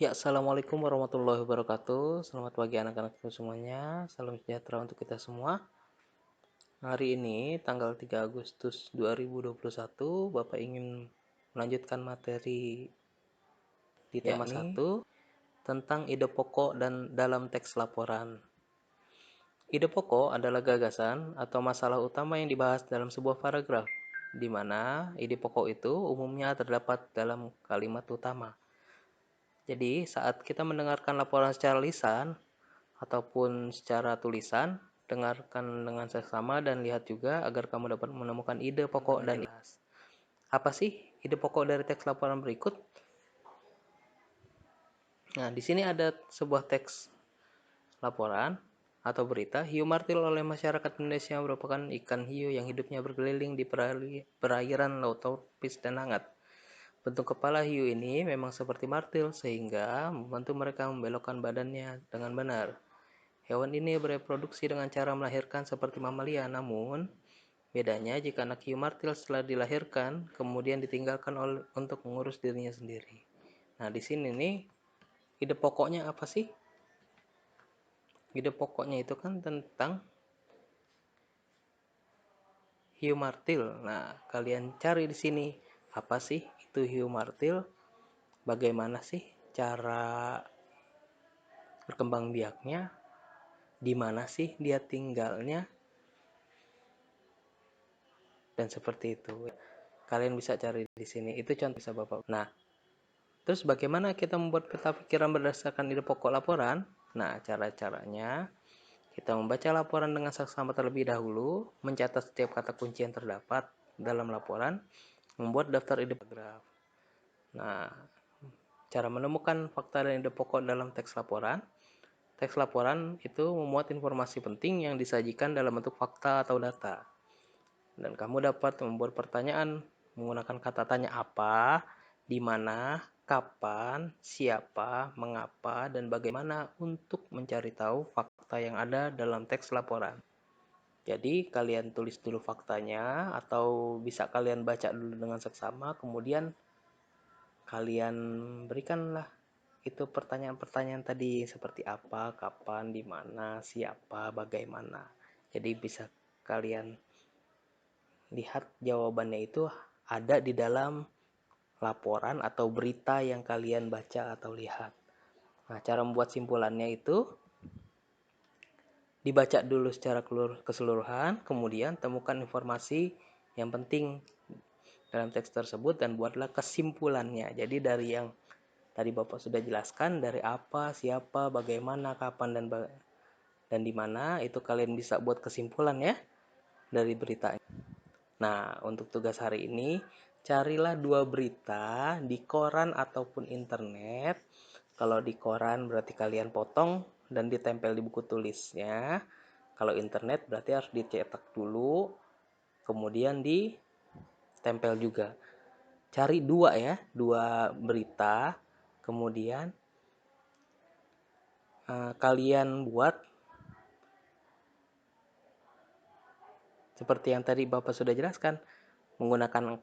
Ya, assalamualaikum warahmatullahi wabarakatuh. Selamat pagi anak-anakku semuanya. Salam sejahtera untuk kita semua. Hari ini, tanggal 3 Agustus 2021, Bapak ingin melanjutkan materi di tema Yakni 1 tentang ide pokok dan dalam teks laporan. Ide pokok adalah gagasan atau masalah utama yang dibahas dalam sebuah paragraf, di mana ide pokok itu umumnya terdapat dalam kalimat utama. Jadi, saat kita mendengarkan laporan secara lisan, ataupun secara tulisan, dengarkan dengan seksama dan lihat juga agar kamu dapat menemukan ide pokok dan jelas. Apa sih ide pokok dari teks laporan berikut? Nah, di sini ada sebuah teks laporan atau berita. Hiu martil oleh masyarakat Indonesia merupakan ikan hiu yang hidupnya berkeliling di perairan laut tropis dan hangat. Bentuk kepala hiu ini memang seperti martil sehingga membantu mereka membelokkan badannya dengan benar. Hewan ini bereproduksi dengan cara melahirkan seperti mamalia, namun bedanya jika anak hiu martil setelah dilahirkan kemudian ditinggalkan untuk mengurus dirinya sendiri. Nah, di sini nih ide pokoknya apa sih? Ide pokoknya itu kan tentang hiu martil. Nah, kalian cari di sini apa sih itu hiu martil? Bagaimana sih cara berkembang biaknya? Di mana sih dia tinggalnya? Dan seperti itu. Kalian bisa cari di sini. Itu contoh bisa Bapak. Nah, terus bagaimana kita membuat peta pikiran berdasarkan ide pokok laporan? Nah, cara-caranya kita membaca laporan dengan saksama terlebih dahulu, mencatat setiap kata kunci yang terdapat dalam laporan, membuat daftar ide paragraf. Nah, cara menemukan fakta dan ide pokok dalam teks laporan. Teks laporan itu memuat informasi penting yang disajikan dalam bentuk fakta atau data. Dan kamu dapat membuat pertanyaan menggunakan kata tanya apa, di mana, kapan, siapa, mengapa, dan bagaimana untuk mencari tahu fakta yang ada dalam teks laporan. Jadi kalian tulis dulu faktanya atau bisa kalian baca dulu dengan seksama, kemudian kalian berikanlah itu pertanyaan-pertanyaan tadi seperti apa, kapan, di mana, siapa, bagaimana. Jadi bisa kalian lihat jawabannya itu ada di dalam laporan atau berita yang kalian baca atau lihat. Nah, cara membuat simpulannya itu dibaca dulu secara keseluruhan, kemudian temukan informasi yang penting dalam teks tersebut dan buatlah kesimpulannya. Jadi dari yang tadi Bapak sudah jelaskan, dari apa, siapa, bagaimana, kapan, dan di mana, itu kalian bisa buat kesimpulan ya dari beritanya. Nah, untuk tugas hari ini, carilah 2 berita di koran ataupun internet. Kalau di koran berarti kalian potong dan ditempel di buku tulisnya. Kalau internet berarti harus dicetak dulu, kemudian ditempel juga. Cari 2 ya, 2 berita, kemudian kalian buat seperti yang tadi Bapak sudah jelaskan, menggunakan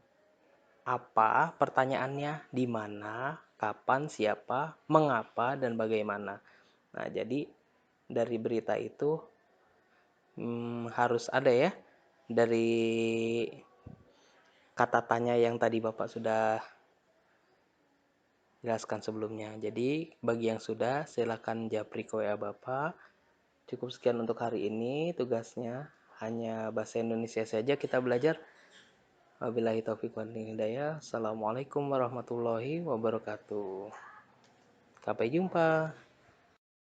apa, pertanyaannya, di mana, kapan, siapa, mengapa, dan bagaimana. Nah, jadi dari berita itu harus ada ya, dari kata tanya yang tadi Bapak sudah jelaskan sebelumnya. Jadi, bagi yang sudah, silakan japri ke WA Bapak. Cukup sekian untuk hari ini tugasnya. Hanya bahasa Indonesia saja kita belajar. Wabillahi taufiq wal hidayah. Assalamualaikum warahmatullahi wabarakatuh. Sampai jumpa.